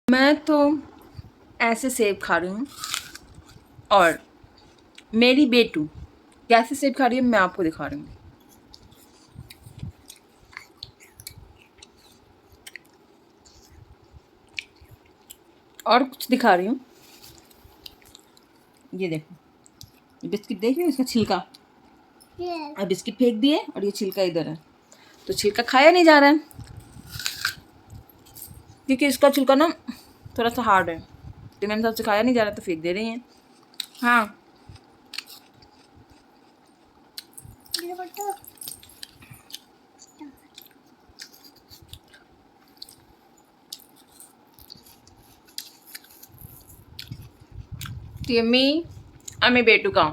मैं तो ऐसे सेब खा रही हूँ और मेरी बेटू कैसे सेब खा रही है मैं आपको दिखा रही हूँ। और कुछ दिखा रही हूँ। ये देखो, ये बिस्किट देख रही हो, इसका छिलका। अब बिस्किट फेंक दिए और ये छिलका इधर है, तो छिलका खाया नहीं जा रहा है क्योंकि इसका छिलका ना थोड़ा सा हार्ड है, तो मैंने सबसे खाया नहीं जा रहा तो फेंक दे रही हैं। हाँ, तो ये मी और मेरे बेटू का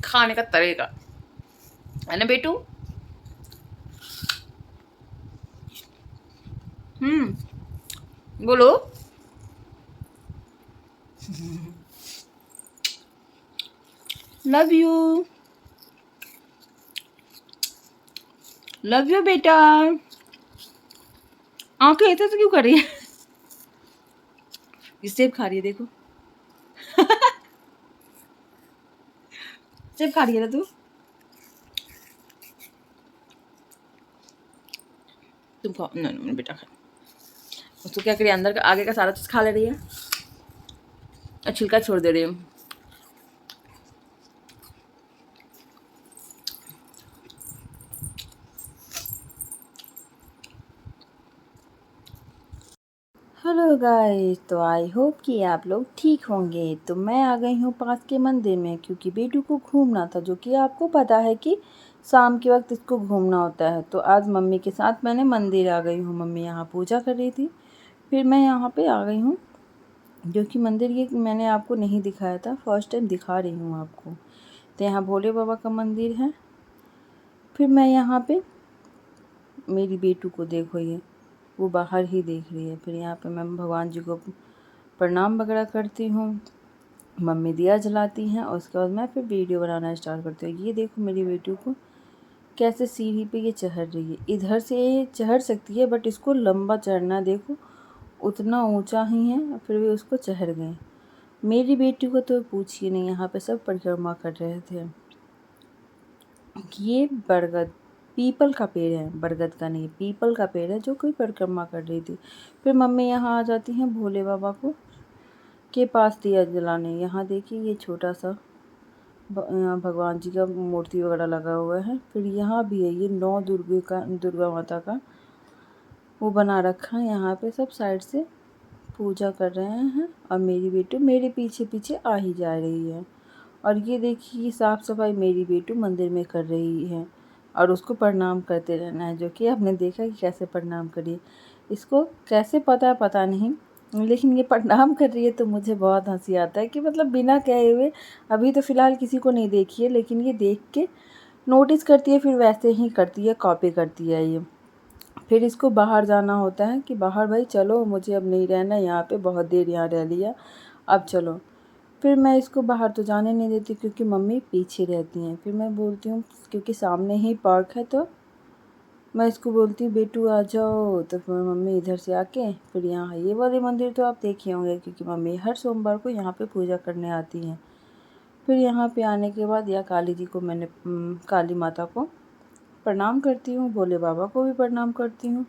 खाने का तरीका है ना बेटू। बोलो। लव यू, लव यू बेटा। आंखें ऐसे तो क्यों कर रही है? ये सेब खा रही है, देखो। सेब खा रही है ना तू? तुम खाओ। नहीं बेटा खा। उसको क्या करिए, अंदर का आगे का सारा चीज खा ले रही है और छिलका छोड़ दे रही है। हेलो गाइस, तो आई होप कि आप लोग ठीक होंगे। तो मैं आ गई हूँ पास के मंदिर में क्योंकि बेटू को घूमना था, जो कि आपको पता है कि शाम के वक्त इसको घूमना होता है। तो आज मम्मी के साथ मैंने मंदिर आ गई हूँ। मम्मी यहाँ पूजा कर रही थी, फिर मैं यहाँ पे आ गई हूँ, जो कि मंदिर ये मैंने आपको नहीं दिखाया था, फर्स्ट टाइम दिखा रही हूँ आपको। तो यहाँ भोले बाबा का मंदिर है। फिर मैं यहाँ पे मेरी बेटू को देखो, ये वो बाहर ही देख रही है। फिर यहाँ पे मैं भगवान जी को प्रणाम वगैरह करती हूँ, मम्मी दिया जलाती हैं और उसके बाद मैं फिर वीडियो बनाना स्टार्ट करती हूँ। ये देखो मेरी बेटू को कैसे सीढ़ी पे ये चढ़ रही है। इधर से ये चढ़ सकती है बट इसको लंबा चढ़ना, देखो उतना ऊंचा ही है, फिर भी उसको चढ़ गए। मेरी बेटी को तो पूछिए नहीं, यहाँ पे सब परिक्रमा कर रहे थे। ये बरगद पीपल का पेड़ है, बरगद का नहीं, पीपल का पेड़ है, जो कोई परिक्रमा कर रही थी। फिर मम्मी यहाँ आ जाती हैं भोले बाबा को के पास दिया जलाने। यहाँ देखिए ये छोटा सा यहाँ भगवान जी का मूर्ति वगैरह लगा हुआ है। फिर यहाँ भी है, ये 9 दुर्गा माता का वो बना रखा है। यहाँ पे सब साइड से पूजा कर रहे हैं और मेरी बेटू मेरे पीछे पीछे आ ही जा रही है। और ये देखिए साफ सफाई मेरी बेटू मंदिर में कर रही है और उसको प्रणाम करते रहना है, जो कि आपने देखा कि कैसे प्रणाम करिए। इसको कैसे पता नहीं, लेकिन ये प्रणाम कर रही है तो मुझे बहुत हंसी आता है कि मतलब बिना कहे हुए। अभी तो फ़िलहाल किसी को नहीं देखी है, लेकिन ये देख के नोटिस करती है, फिर वैसे ही करती है, कॉपी करती है ये। फिर इसको बाहर जाना होता है कि बाहर भाई चलो, मुझे अब नहीं रहना यहाँ पे, बहुत देर यहाँ रह लिया, अब चलो। फिर मैं इसको बाहर तो जाने नहीं देती क्योंकि मम्मी पीछे रहती हैं। फिर मैं बोलती हूँ, क्योंकि सामने ही पार्क है, तो मैं इसको बोलती हूँ बेटू आ जाओ। तो फिर मम्मी इधर से आके फिर यहाँ ये वाले मंदिर तो आप देखे होंगे क्योंकि मम्मी हर सोमवार को यहाँ पे पूजा करने आती हैं। फिर यहाँ पे आने के बाद या काली जी को मैंने काली माता को प्रणाम करती हूँ, भोले बाबा को भी प्रणाम करती हूँ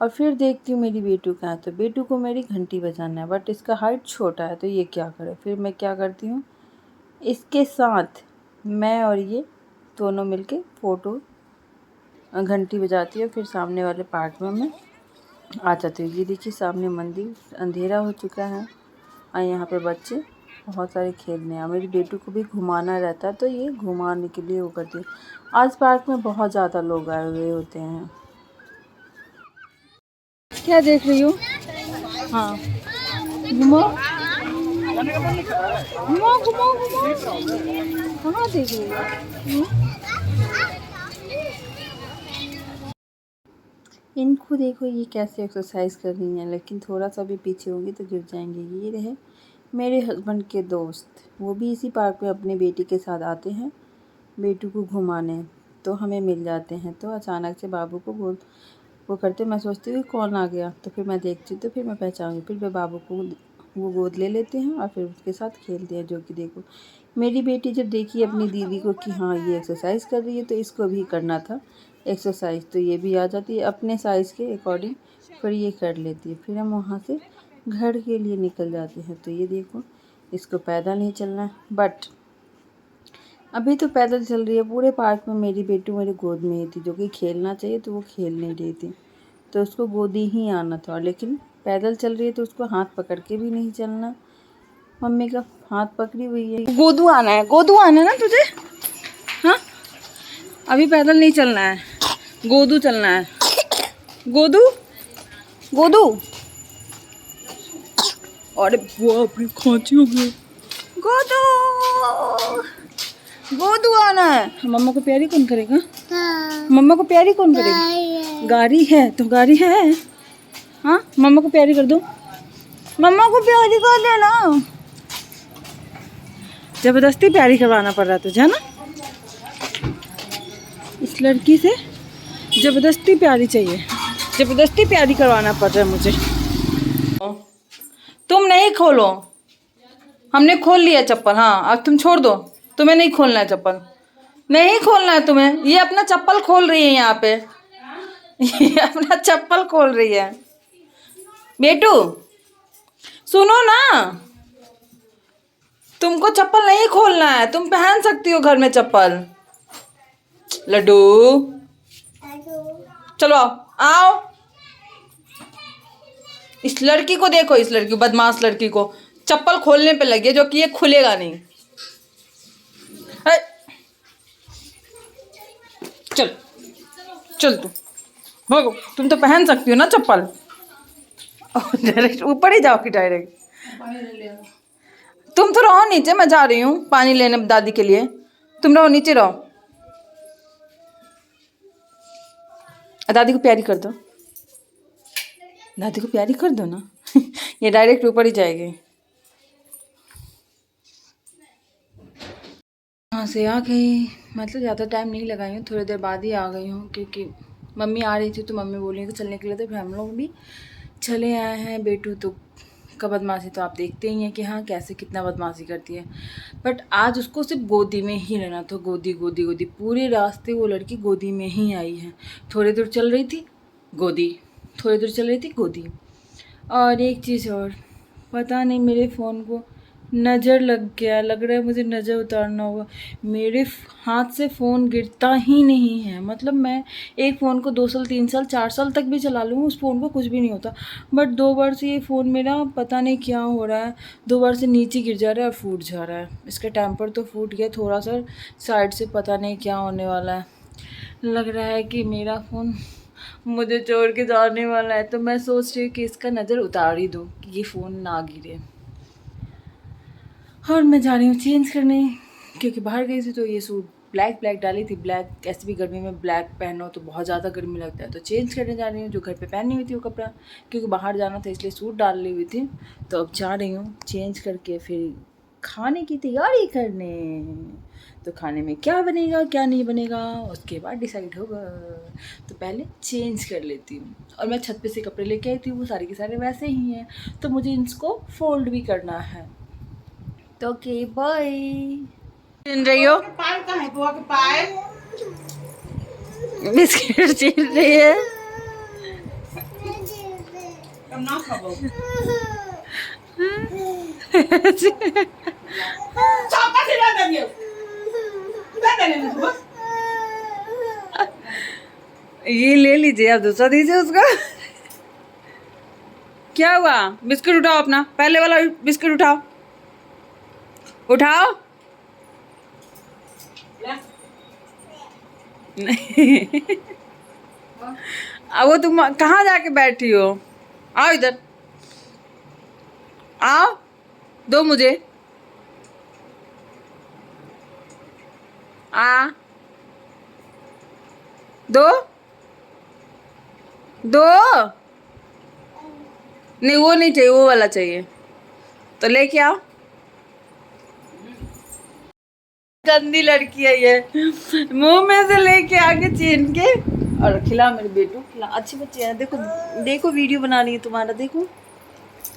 और फिर देखती हूँ मेरी बेटू कहाँ है। तो बेटू को मेरी घंटी बजाना है, बट इसका हाइट छोटा है तो ये क्या करे। फिर मैं क्या करती हूँ, इसके साथ मैं और ये दोनों मिलके फ़ोटो घंटी बजाती है। फिर सामने वाले पार्क में मैं आ जाती हूँ। ये देखिए सामने मंदिर, अंधेरा हो चुका है और यहाँ पे बच्चे बहुत सारे खेलने हैं। मेरी बेटू को भी घुमाना रहता है तो ये घुमाने के लिए वो करती है। आज पार्क में बहुत ज़्यादा लोग आए हुए होते हैं। क्या देख रही हो? हाँ, घुमो घुमो घुमो घुमो, कहाँ देख रही हो? इनको देखो ये कैसे एक्सरसाइज कर रही हैं, लेकिन थोड़ा सा भी पीछे होंगी तो गिर जाएंगे। ये रहे मेरे हस्बैंड के दोस्त, वो भी इसी पार्क में अपनी बेटी के साथ आते हैं बेटू को घुमाने, तो हमें मिल जाते हैं। तो अचानक से बाबू को वो करते, मैं सोचती हूँ कौन आ गया, तो फिर मैं देखती हूँ, तो फिर मैं पहचानूँ, फिर मैं बाबू को वो गोद ले लेते हैं और फिर उसके साथ खेलते हैं। जो कि देखो मेरी बेटी जब देखी अपनी दीदी को कि हाँ ये एक्सरसाइज कर रही है, तो इसको भी करना था एक्सरसाइज, तो ये भी आ जाती है अपने साइज़ के अकॉर्डिंग, फिर ये कर लेती है। फिर हम वहाँ से घर के लिए निकल जाते हैं। तो ये देखो इसको पैदल नहीं चलना है, बट अभी तो पैदल चल रही है पूरे पार्क में। मेरी बेटी मेरी गोद में ही थी, जो कि खेलना चाहिए तो वो खेल नहीं रही थी, तो उसको गोदी ही आना था। लेकिन पैदल चल रही है तो उसको हाथ पकड़ के भी नहीं चलना, मम्मी का हाथ पकड़ी हुई है। गोदू आना है, गोदू आना है ना तुझे? हाँ अभी पैदल नहीं चलना है, गोदू चलना है। गोदू गोदू, अरे वो अपनी खांसी हो गई। गोदू गोदू आना है। मम्मा को प्यारी कौन करेगा? मम्मा को प्यारी कौन करेगा? गाड़ी है तो गाड़ी है। हाँ मम्मा को प्यारी कर दो, मम्मा को प्यारी कर देना। जबरदस्ती प्यारी करवाना पड़ रहा है तुझे, है ना? इस लड़की से जबरदस्ती प्यारी चाहिए, जबरदस्ती प्यारी करवाना पड़ रहा है मुझे। तुम नहीं खोलो, हमने खोल लिया चप्पल। हाँ अब तुम छोड़ दो, तुम्हें नहीं खोलना है चप्पल, नहीं खोलना है तुम्हें। ये अपना चप्पल खोल रही है यहाँ पे, ये अपना चप्पल खोल रही है। बेटू सुनो ना, तुमको चप्पल नहीं खोलना है, तुम पहन सकती हो घर में चप्पल। लड्डू चलो आओ आओ। इस लड़की को देखो, इस लड़की बदमाश लड़की को चप्पल खोलने पे लगी है, जो कि ये खुलेगा नहीं। चल चल तू भागो, तुम तो पहन सकती हो ना चप्पल। डायरेक्ट ऊपर ही जाओगी डायरेक्ट। तुम तो रहो नीचे, मैं जा रही हूँ पानी लेने दादी के लिए, तुम रहो नीचे रहो। दादी को प्यारी कर दो, दादी को प्यारी कर दो ना। ये डायरेक्ट ऊपर ही जाएगी। वहाँ से आ गई, मतलब ज़्यादा टाइम नहीं लगाई हूँ, थोड़ी देर बाद ही आ गई हूँ, क्योंकि मम्मी आ रही थी तो मम्मी बोली कि चलने के लिए, तो फिर हम लोग भी चले आए हैं। बेटू तो का बदमाशी तो आप देखते ही हैं कि हाँ कैसे कितना बदमाशी करती है, बट आज उसको सिर्फ गोदी में ही रहना था। गोदी गोदी गोदी, पूरे रास्ते वो लड़की गोदी में ही आई है। थोड़ी दूर चल रही थी गोदी, थोड़ी दूर चल रही थी गोदी। और एक चीज़ और, पता नहीं मेरे फ़ोन को नज़र लग गया, लग रहा है मुझे नज़र उतारना होगा। मेरे हाथ से फ़ोन गिरता ही नहीं है, मतलब मैं एक फ़ोन को 2 साल 3 साल 4 साल तक भी चला लूँ, उस फ़ोन को कुछ भी नहीं होता। बट 2 बार से ये फ़ोन मेरा पता नहीं क्या हो रहा है, 2 बार से नीचे गिर जा रहा है और फूट जा रहा है। इसका टेम्पर तो फूट गया थोड़ा सा साइड से, पता नहीं क्या होने वाला है। लग रहा है कि मेरा फ़ोन मुझे छोड़ के जाने वाला है, तो मैं सोच रही हूँ कि इसका नज़र उतार ही दूँ कि ये फ़ोन ना गिरे। और मैं जा रही हूँ चेंज करने, क्योंकि बाहर गई थी तो ये सूट ब्लैक डाली थी। ब्लैक ऐसे भी गर्मी में ब्लैक पहनो तो बहुत ज़्यादा गर्मी लगता है, तो चेंज करने जा रही हूँ। जो घर पे पहनी हुई थी वो कपड़ा, क्योंकि बाहर जाना था इसलिए सूट डाल ली हुई थी, तो अब जा रही हूँ चेंज करके फिर खाने की तैयारी करने। तो खाने में क्या बनेगा क्या नहीं बनेगा उसके बाद डिसाइड होगा, तो पहले चेंज कर लेती हूँ। और मैं छत पे से कपड़े लेके आई थी, वो सारे के सारे वैसे ही हैं, तो मुझे इनको फोल्ड भी करना है। तो ओके बाय। छीन रही हो बिस्किट, छीन रही है। ये ले लीजिए, आप दूसरा दीजिए उसको। क्या हुआ? बिस्किट उठाओ, अपना पहले वाला बिस्किट उठाओ, उठाओ। नहीं अब वो तुम कहाँ जाके बैठी हो? आओ इधर, आओ, दो मुझे। दो दो, नहीं वो नहीं चाहिए, वो वाला चाहिए, तो लेके आओ। गंदी लड़की है ये, मुंह में से लेके आके छीन के और खिला मेरे बेटू, खिला। अच्छी बच्ची है, देखो देखो वीडियो बना रही है तुम्हारा, देखो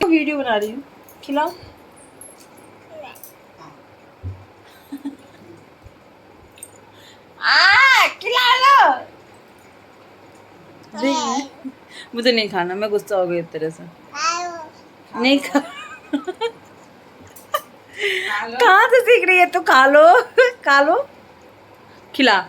वीडियो बना रही हूँ, खिलाओ। खिला लो। मुझे नहीं खाना, मैं गुस्सा हो गई एक तरह से। नहीं खा। कहाँ से सीख रही है तू? खा लो खा लो, खिला।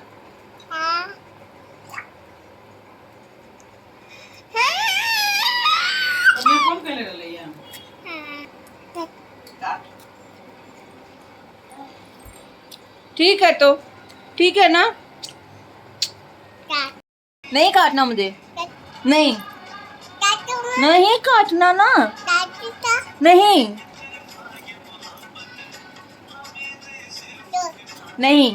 ठीक है तो ठीक है ना, नहीं काटना मुझे, नहीं नहीं काटना ना, नहीं नहीं।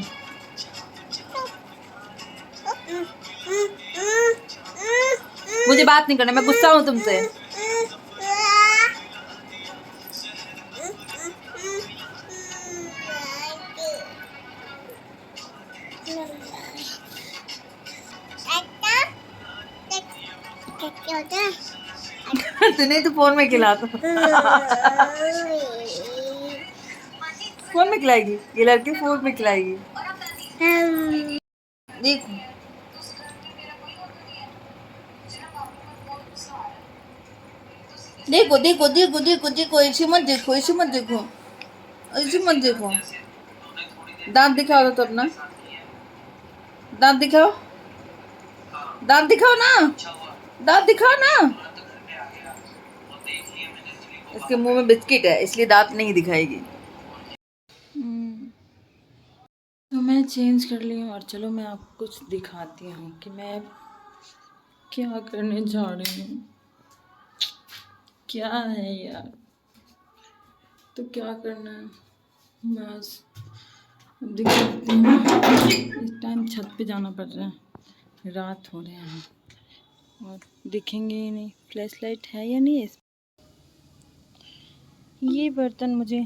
मुझे बात नहीं करना, मैं गुस्सा हूँ तुमसे। नहीं तो फोन में खिला तो। फोन में खिलाएगी ये लड़की, फोन में खिलाएगी। देखो देखो देखो देखो देखो देखो, ऐसे मत देखो, ऐसे मत देखो, ऐसे मत देखो। दांत दिखाओ तो अपना, दांत दिखाओ, दांत दिखाओ ना, दांत दिखाओ ना। इसके मुंह में बिस्किट है इसलिए दांत नहीं दिखाएगी। तो मैं चेंज कर ली हूँ और चलो मैं आपको कुछ दिखाती हूँ कि मैं क्या करने जा रही हूँ। क्या है यार, तो क्या करना है बस। अब दिखाती हूँ, इस टाइम छत पे जाना पड़ रहा है, रात हो रहे हैं और दिखेंगे ही नहीं, फ्लैश लाइट है या नहीं। ये बर्तन मुझे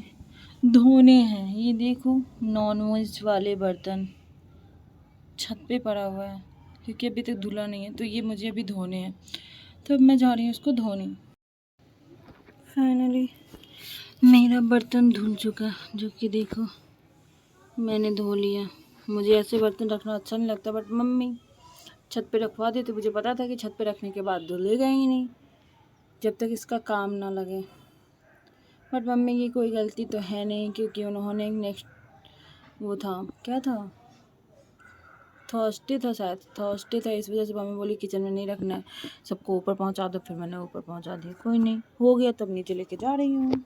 धोने हैं, ये देखो नॉनवेज वाले बर्तन छत पे पड़ा हुआ है क्योंकि अभी तक धुला नहीं है, तो ये मुझे अभी धोने हैं, तो अब मैं जा रही हूँ उसको धोने। फाइनली मेरा बर्तन धुल चुका, जो कि देखो मैंने धो लिया। मुझे ऐसे बर्तन रखना अच्छा नहीं लगता, बट मम्मी छत पे रखवा देते, मुझे पता था कि छत पे रखने के बाद धुलेगा ही नहीं जब तक इसका काम ना लगे। बट मम्मी की कोई गलती तो है नहीं, क्योंकि उन्होंने नेक्स्ट वो था, क्या था, थर्सडे था शायद, थर्सडे था, इस वजह से मम्मी बोली किचन में नहीं रखना है, सबको ऊपर पहुंचा दो। फिर मैंने ऊपर पहुंचा दिया, कोई नहीं हो गया, तब नीचे लेके जा रही हूँ।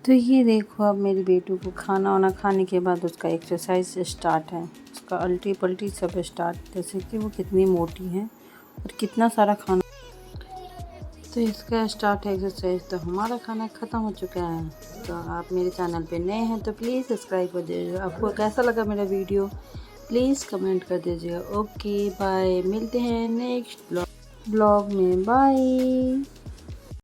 तो ये देखो अब मेरे बेटू को खाना वाना खाने के बाद उसका एक्सरसाइज स्टार्ट है, उसका अल्टी पल्टी सब स्टार्ट, जैसे कि वो कितनी मोटी है और कितना सारा खाना। तो इसका स्टार्ट है एक्सरसाइज। तो हमारा खाना ख़त्म हो चुका है। तो आप मेरे चैनल पे नए हैं तो प्लीज़ सब्सक्राइब कर दीजिएगा। आपको कैसा लगा मेरा वीडियो प्लीज़ कमेंट कर दीजिएगा। ओके बाय, मिलते हैं नेक्स्ट ब्लॉग में, बाय।